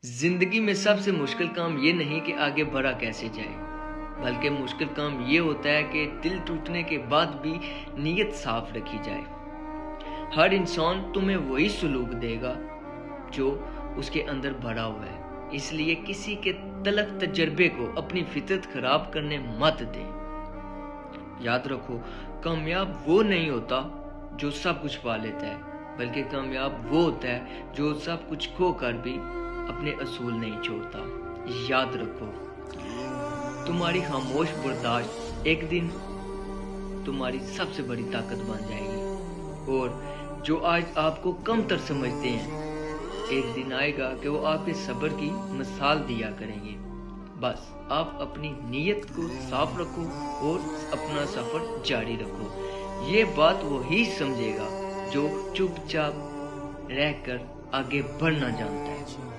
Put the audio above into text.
زندگی میں سب سے مشکل کام یہ نہیں کہ آگے بڑھا کیسے جائے، بلکہ مشکل کام یہ ہوتا ہے کہ دل ٹوٹنے کے بعد بھی نیت صاف رکھی جائے۔ ہر انسان تمہیں وہی سلوک دے گا جو اس کے اندر بھرا ہوا ہے، اس لیے کسی کے تلخ تجربے کو اپنی فطرت خراب کرنے مت دے۔ یاد رکھو، کامیاب وہ نہیں ہوتا جو سب کچھ پا لیتا ہے، بلکہ کامیاب وہ ہوتا ہے جو سب کچھ کھو کر بھی اپنے اصول نہیں چھوڑتا۔ یاد رکھو، تمہاری خاموش برداشت ایک دن تمہاری سب سے بڑی طاقت بن جائے گی، اور جو آج آپ کو کم تر سمجھتے ہیں، ایک دن آئے گا کہ وہ آپ کے صبر کی مثال دیا کریں گے۔ بس آپ اپنی نیت کو صاف رکھو اور اپنا سفر جاری رکھو۔ یہ بات وہی سمجھے گا جو چپ چاپ رہ کر آگے بڑھنا جانتا ہے۔